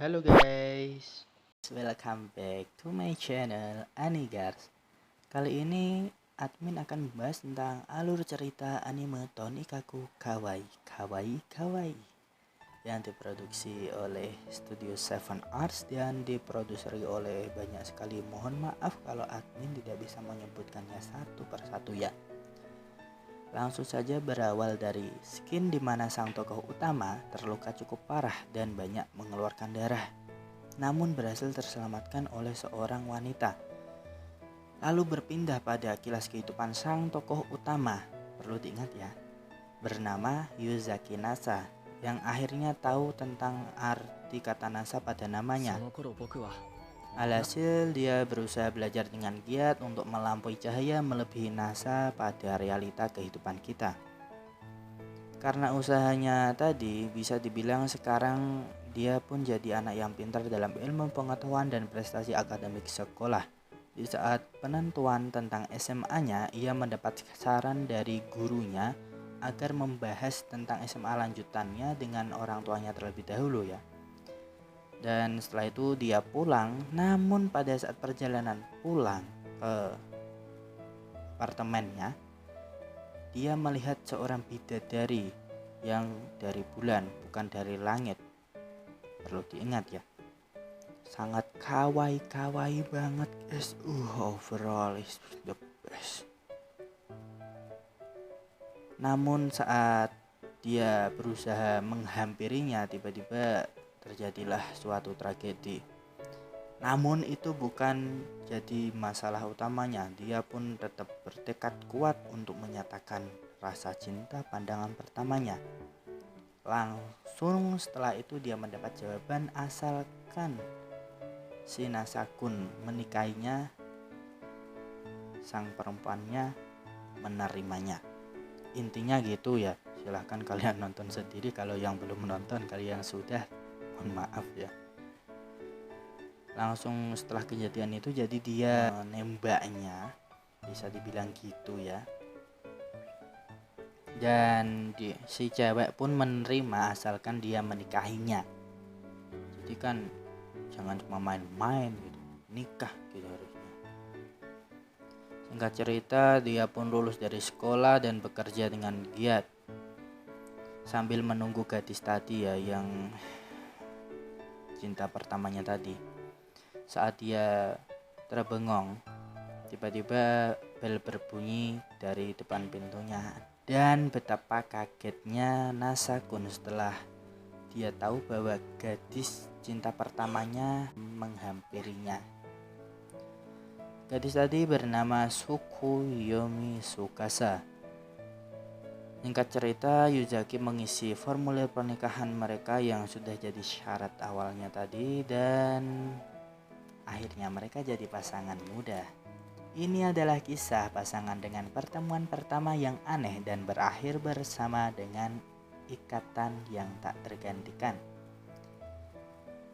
Halo guys, welcome back to my channel Anigars. Kali ini admin akan membahas tentang alur cerita anime Tonikaku Kawaii Kawaii Kawaii yang diproduksi oleh Studio Seven Arts dan diproduseri oleh banyak sekali. Mohon maaf kalau admin tidak bisa menyebutkannya satu persatu ya. Langsung saja berawal dari skin di mana sang tokoh utama terluka cukup parah dan banyak mengeluarkan darah, namun berhasil terselamatkan oleh seorang wanita. Lalu berpindah pada kilas kehidupan sang tokoh utama, perlu diingat ya, bernama Yuzaki Nasa, yang akhirnya tahu tentang arti kata Nasa pada namanya. Alhasil dia berusaha belajar dengan giat untuk melampaui cahaya melebihi NASA pada realita kehidupan kita. Karena usahanya tadi, bisa dibilang sekarang dia pun jadi anak yang pintar dalam ilmu pengetahuan dan prestasi akademik sekolah. Di saat penentuan tentang SMA-nya, ia mendapat saran dari gurunya agar membahas tentang SMA lanjutannya dengan orang tuanya terlebih dahulu ya. Dan setelah itu dia pulang, namun pada saat perjalanan pulang ke apartemennya, dia melihat seorang bidadari yang dari bulan, bukan dari langit. Perlu diingat ya, sangat kawaii banget guys. Overall is the best. Namun saat dia berusaha menghampirinya, tiba-tiba terjadilah suatu tragedi. Namun itu bukan jadi masalah utamanya. Dia pun tetap bertekad kuat untuk menyatakan rasa cinta pandangan pertamanya. Langsung setelah itu dia mendapat jawaban asalkan si Nasakun menikahinya, sang perempuannya menerimanya. Intinya gitu ya. Silahkan kalian nonton sendiri. Kalau yang belum menonton, kalian sudah, mohon maaf ya. Langsung setelah kejadian itu jadi dia nembaknya, bisa dibilang gitu ya. Dan si cewek pun menerima asalkan dia menikahinya. Jadi kan jangan cuma main-main gitu, nikah gitu harusnya. Singkat cerita, dia pun lulus dari sekolah dan bekerja dengan giat sambil menunggu gadis tadi ya, yang cinta pertamanya tadi. Saat dia terbengong, tiba-tiba bel berbunyi dari depan pintunya, dan betapa kagetnya Nasakun setelah dia tahu bahwa gadis cinta pertamanya menghampirinya. Gadis tadi bernama Tsukuyomi Tsukasa. Singkat cerita, Yuzaki mengisi formulir pernikahan mereka yang sudah jadi syarat awalnya tadi, dan akhirnya mereka jadi pasangan muda. Ini adalah kisah pasangan dengan pertemuan pertama yang aneh dan berakhir bersama dengan ikatan yang tak tergantikan.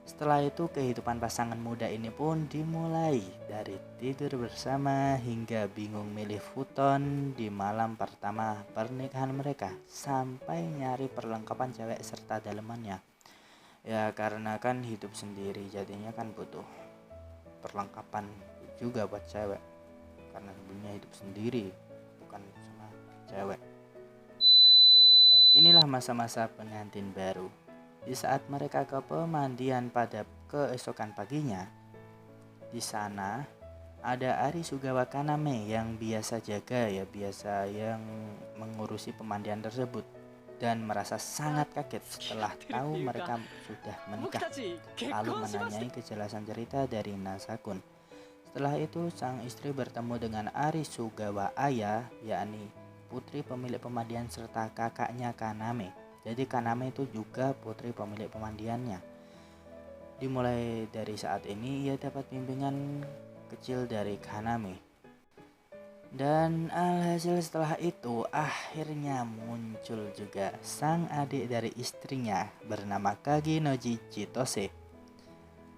Setelah itu kehidupan pasangan muda ini pun dimulai dari tidur bersama hingga bingung milih futon di malam pertama pernikahan mereka, sampai nyari perlengkapan cewek serta dalemannya. Ya karena kan hidup sendiri, jadinya kan butuh perlengkapan juga buat cewek, karena sebelumnya hidup sendiri bukan sama cewek. Inilah masa-masa pengantin baru. Di saat mereka ke pemandian pada keesokan paginya, di sana ada Ari Sugawa Kaname yang biasa jaga ya, biasa yang mengurusi pemandian tersebut, dan merasa sangat kaget setelah tahu mereka sudah menikah. Lalu menanyai kejelasan cerita dari Nasakun. Setelah itu sang istri bertemu dengan Ari Sugawa Aya, yakni putri pemilik pemandian serta kakaknya Kaname. Jadi Kaname itu juga putri pemilik pemandiannya. Dimulai dari saat ini ia dapat bimbingan kecil dari Kaname. Dan alhasil setelah itu akhirnya muncul juga sang adik dari istrinya bernama Kagenoji Chitose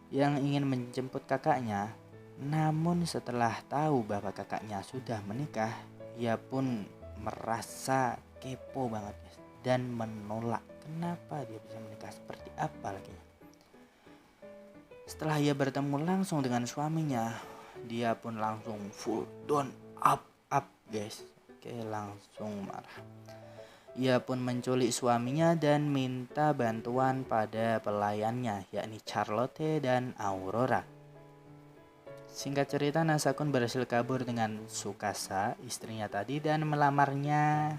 yang ingin menjemput kakaknya. Namun setelah tahu bahwa kakaknya sudah menikah, ia pun merasa kepo banget dan menolak. Kenapa dia bisa menikah, seperti apa lagi? Setelah ia bertemu langsung dengan suaminya, dia pun langsung full down up guys. Oke, langsung marah. Ia pun menculik suaminya dan minta bantuan pada pelayannya, yakni Charlotte dan Aurora. Singkat cerita, Nasakun berhasil kabur dengan Tsukasa, istrinya tadi, dan melamarnya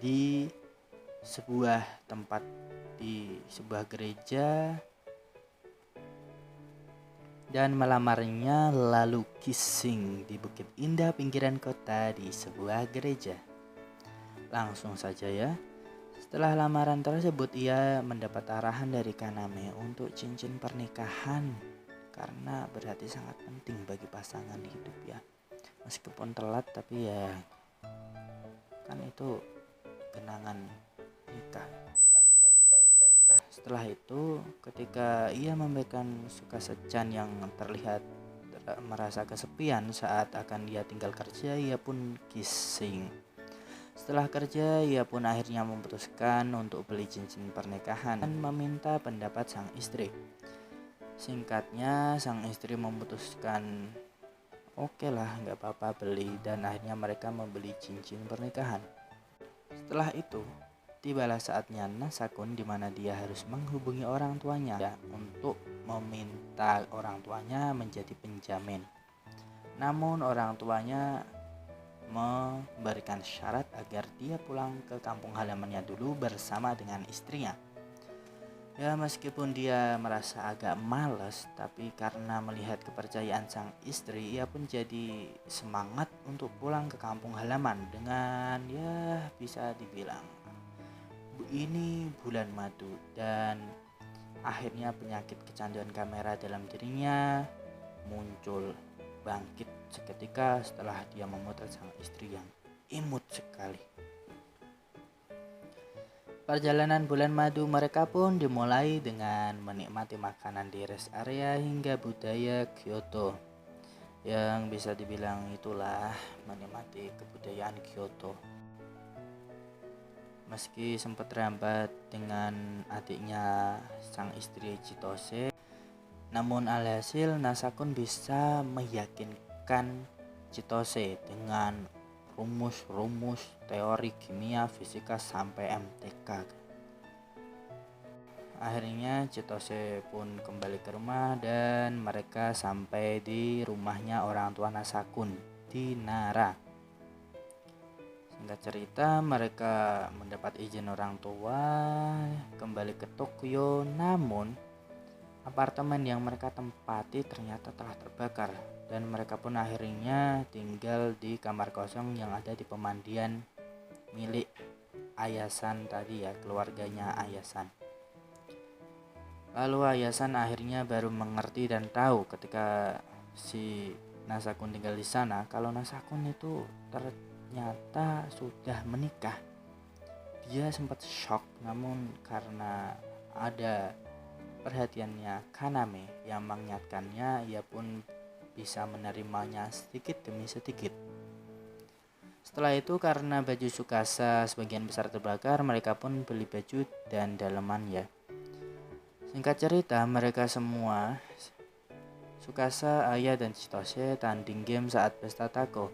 di sebuah tempat, di sebuah gereja, dan melamarnya lalu kissing di Bukit Indah pinggiran kota di sebuah gereja. Langsung saja ya. Setelah lamaran tersebut, ia mendapat arahan dari Kaname untuk cincin pernikahan karena berarti sangat penting bagi pasangan hidup ya. Meskipun telat tapi ya kan itu kenangan nikah. Setelah itu, ketika ia memberikan Tsukasa-chan yang terlihat merasa kesepian saat akan dia tinggal kerja, ia pun kissing. Setelah kerja, ia pun akhirnya memutuskan untuk beli cincin pernikahan dan meminta pendapat sang istri. Singkatnya, sang istri memutuskan oke lah, gak apa-apa beli, dan akhirnya mereka membeli cincin pernikahan. Setelah itu, tibalah saatnya Nasakun di mana dia harus menghubungi orang tuanya untuk meminta orang tuanya menjadi penjamin. Namun orang tuanya memberikan syarat agar dia pulang ke kampung halamannya dulu bersama dengan istrinya. Ya, meskipun dia merasa agak malas, tapi karena melihat kepercayaan sang istri, ia pun jadi semangat untuk pulang ke kampung halaman dengan ya bisa dibilang ini bulan madu, dan akhirnya penyakit kecanduan kamera dalam dirinya muncul bangkit seketika setelah dia memotret sang istri yang imut sekali. Perjalanan bulan madu mereka pun dimulai dengan menikmati makanan di rest area hingga budaya Kyoto, yang bisa dibilang itulah menikmati kebudayaan Kyoto. Meski sempat terhambat dengan adiknya sang istri Chitose, namun alhasil Nasakun bisa meyakinkan Chitose dengan rumus-rumus teori kimia, fisika sampai MTK. Akhirnya Chitose pun kembali ke rumah dan mereka sampai di rumahnya orang tua Nasakun di Nara. Singkat cerita, mereka mendapat izin orang tua kembali ke Tokyo, namun apartemen yang mereka tempati ternyata telah terbakar dan mereka pun akhirnya tinggal di kamar kosong yang ada di pemandian milik Ayasan tadi ya, keluarganya Ayasan. Lalu Ayasan akhirnya baru mengerti dan tahu ketika si Nasakun tinggal di sana kalau Nasakun itu ternyata sudah menikah. Dia sempat shock, namun karena ada perhatiannya Kaname yang mengingatkannya, ia pun bisa menerimanya sedikit demi sedikit. Setelah itu karena baju Tsukasa sebagian besar terbakar, mereka pun beli baju dan daleman ya. Singkat cerita, mereka semua Tsukasa, Aya, dan Chitose tanding game saat pesta taco.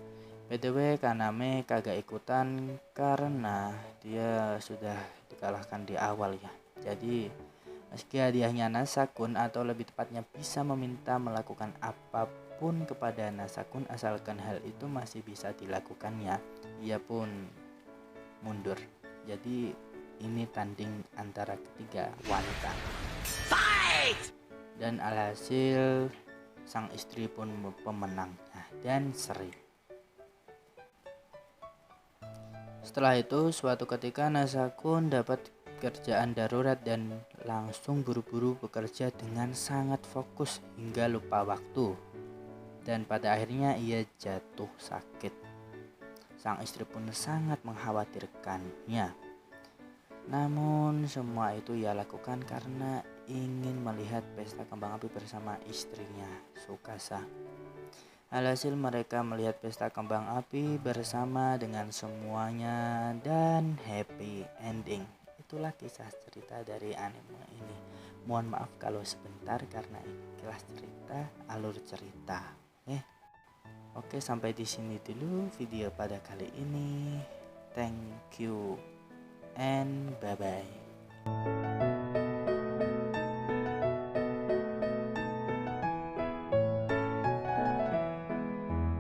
BTW Kaname kagak ikutan karena dia sudah dikalahkan di awal ya. Jadi meski hadiahnya Nasakun atau lebih tepatnya bisa meminta melakukan apapun kepada Nasakun asalkan hal itu masih bisa dilakukannya, ia pun mundur. Jadi ini tanding antara ketiga wanita. Fight! Dan alhasil sang istri pun pemenangnya dan seri. Setelah itu suatu ketika Nasakun dapat kerjaan darurat dan langsung buru-buru bekerja dengan sangat fokus hingga lupa waktu, dan pada akhirnya ia jatuh sakit. Sang istri pun sangat mengkhawatirkannya, namun semua itu ia lakukan karena ingin melihat pesta kembang api bersama istrinya Tsukasa. Alhasil mereka melihat pesta kembang api bersama dengan semuanya dan happy ending. Itulah kisah cerita dari anime ini. Mohon maaf kalau sebentar karena ikhlas cerita, alur cerita. Oke, sampai di sini dulu video pada kali ini. Thank you and bye-bye.